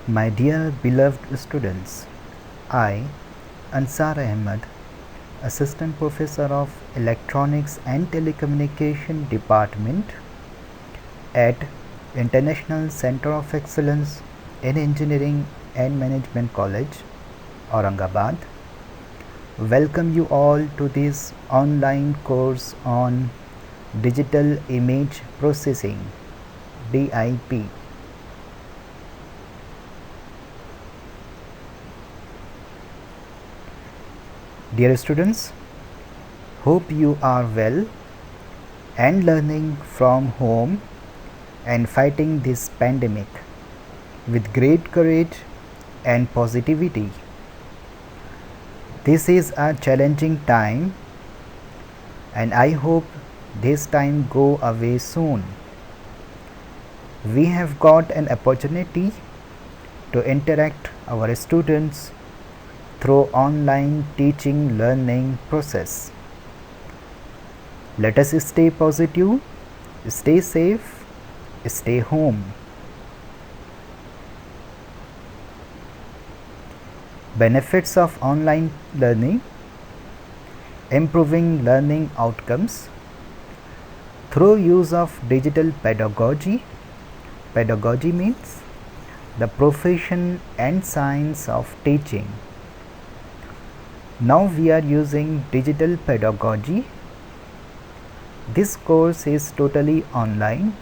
My dear beloved students, I, Ansar Ahmed, Assistant Professor of Electronics and Telecommunication Department at International Center of Excellence in Engineering and Management College, Aurangabad, welcome you all to this online course on Digital Image Processing, DIP. Dear students, hope you are well and learning from home and fighting this pandemic with great courage and positivity. This is a challenging time and I hope this time go away soon. We have got an opportunity to interact our students through online teaching learning process. Let us stay positive, stay safe, stay home. Benefits of online learning: improving learning outcomes through use of digital pedagogy. Pedagogy means the profession and science of teaching. Now we are using digital pedagogy. This course is totally online.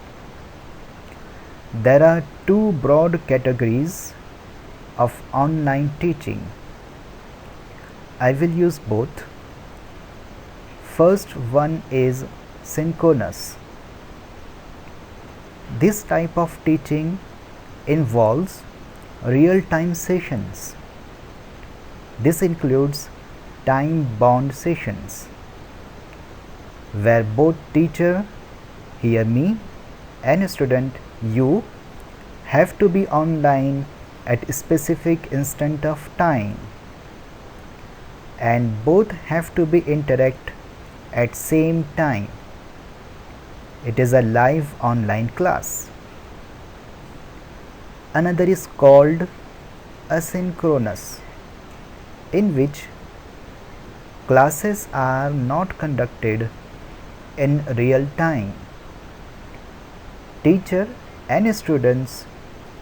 There are two broad categories of online teaching. I will use both. First one is synchronous. This type of teaching involves real-time sessions. This includes time-bound sessions where both teacher, hear me, and student, you, have to be online at a specific instant of time and both have to be interact at same time. It is a live online class. Another is called asynchronous, in which classes are not conducted in real time. Teacher and students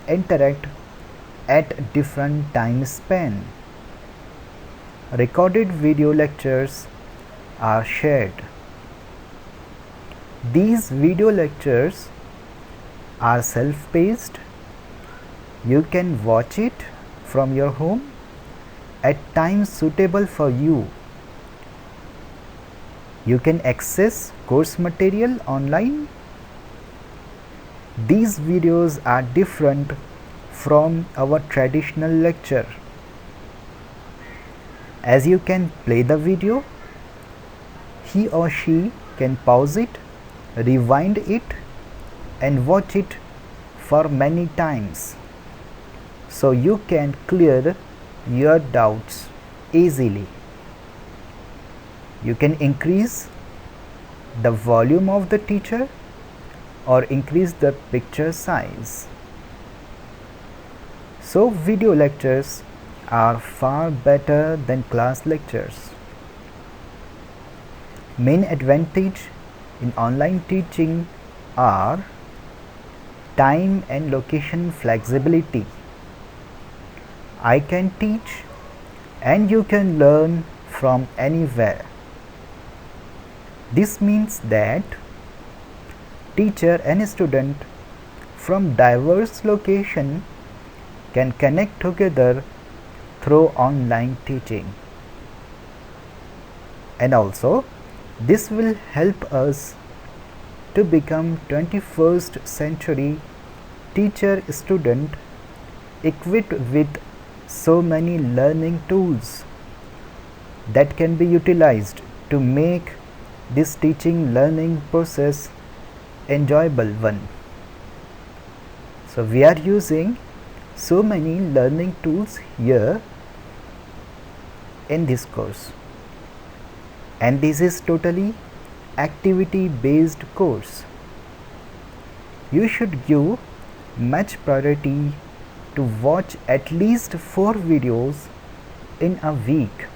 interact at different time span. Recorded video lectures are shared. These video lectures are self-paced. You can watch it from your home at times suitable for you. You can access course material online. These videos are different from our traditional lecture, as you can play the video, he or she can pause it, rewind it and watch it for many times, so you can clear your doubts easily. You can increase the volume of the teacher or increase the picture size. So video lectures are far better than class lectures. Main advantage in online teaching are time and location flexibility. I can teach and you can learn from anywhere. This means that teacher and student from diverse locations can connect together through online teaching. And also, this will help us to become 21st century teacher-student equipped with so many learning tools that can be utilized to make this teaching learning process enjoyable one. So we are using so many learning tools here in this course, and this is totally activity based course. You should give much priority to watch at least 4 videos in a week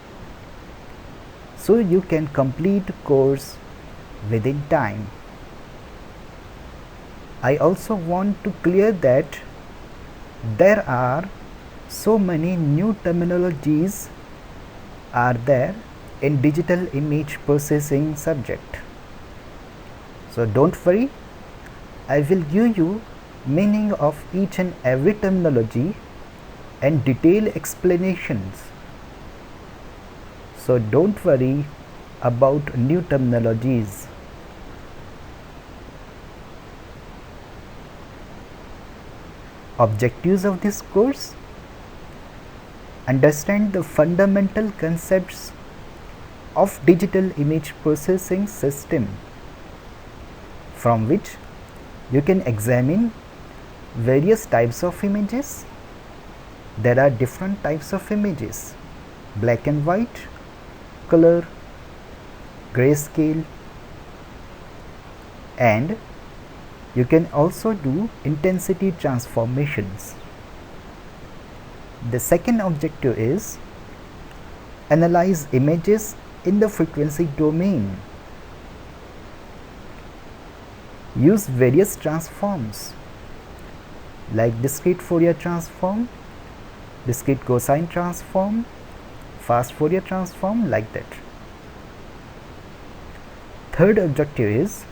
so you can complete course within time. I also want to clear that there are so many new terminologies are there in digital image processing subject. So don't worry, I will give you meaning of each and every terminology and detailed explanations. So don't worry about new terminologies. Objectives of this course: understand the fundamental concepts of digital image processing system, from which you can examine various types of images. There are different types of images: black and white, color, grayscale, and you can also do intensity transformations. The second objective is analyze images in the frequency domain. Use various transforms like discrete Fourier transform, discrete cosine transform, fast Fourier transform, like that. Third objective is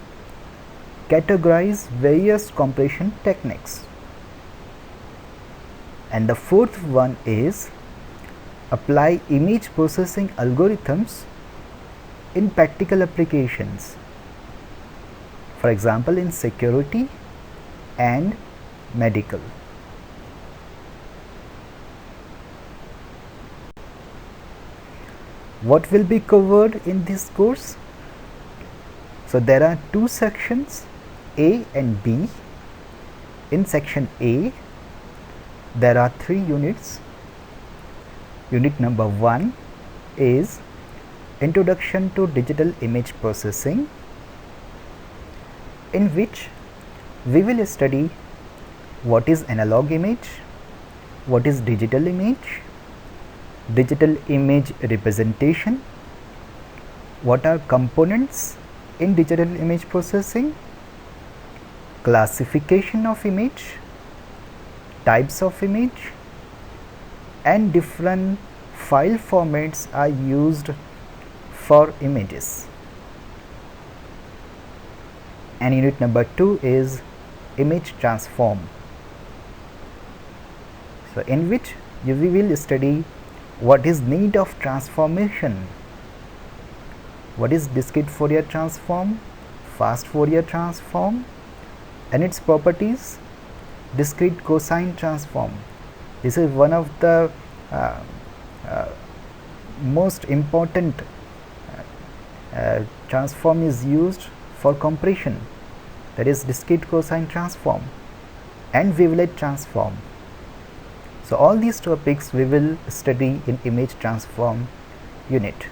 categorize various compression techniques. And the fourth one is apply image processing algorithms in practical applications, for example in security and medical. What will be covered in this course? So there are two sections, A and B. In section A, there are 3 units. Unit number 1 is Introduction to Digital Image Processing, in which we will study what is analog image, what is digital image representation, what are components in digital image processing, classification of image, types of image, and different file formats are used for images. And unit number 2 is image transform, so in which we will study what is need of transformation, what is discrete Fourier transform, fast Fourier transform, and its properties, discrete cosine transform. This is one of the most important transform is used for compression, that is discrete cosine transform and wavelet transform. So all these topics we will study in image transform unit.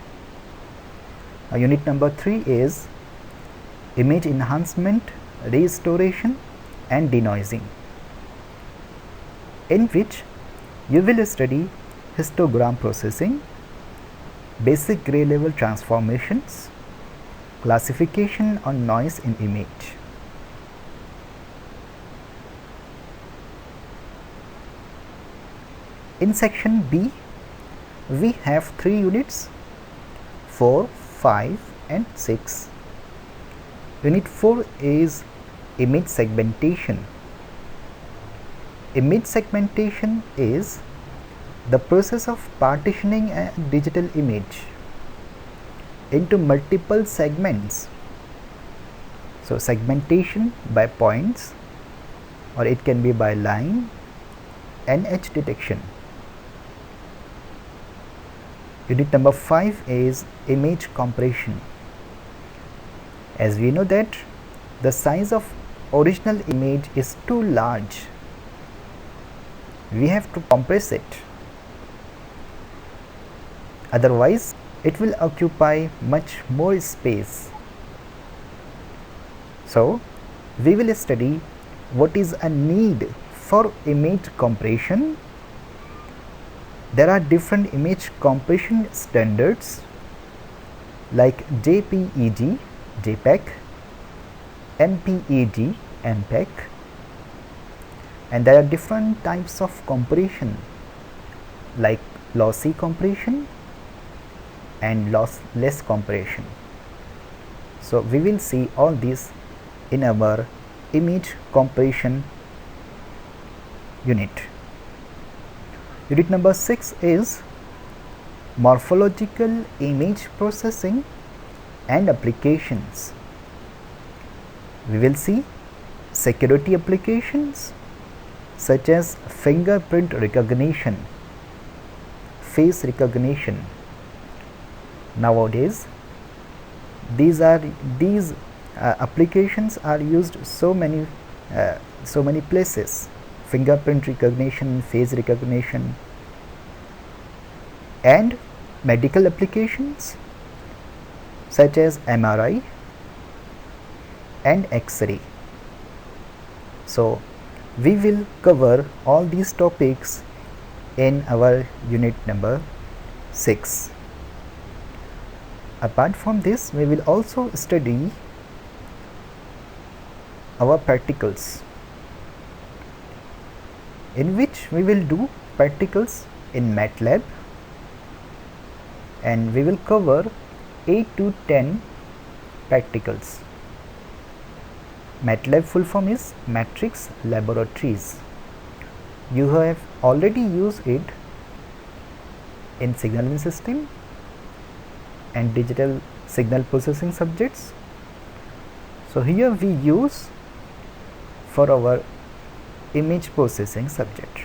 Unit number 3 is image enhancement, restoration and denoising, in which you will study histogram processing, basic gray level transformations, classification on noise in image. In section B, we have 3 units, 4, 5 and 6. Unit 4 is image segmentation. Image segmentation is the process of partitioning a digital image into multiple segments. So segmentation by points, or it can be by line and edge detection. Unit number 5 is image compression. As we know that the size of original image is too large, we have to compress it, otherwise it will occupy much more space. So we will study what is a need for image compression, there are different image compression standards like JPEG, JPEG, MPEG, MPEG, and there are different types of compression like lossy compression and lossless compression. So we will see all these in our image compression unit. Unit number 6 is morphological image processing and applications. We will see security applications such as fingerprint recognition, face recognition. Nowadays these applications are used so many places: fingerprint recognition, face recognition, and medical applications such as MRI and X-ray. So we will cover all these topics in our unit number 6. Apart from this, we will also study our practicals, in which we will do practicals in MATLAB, and we will cover 8 to 10 practicals. MATLAB full form is Matrix Laboratories. You have already used it in signaling system and digital signal processing subjects. So here we use for our image processing subject.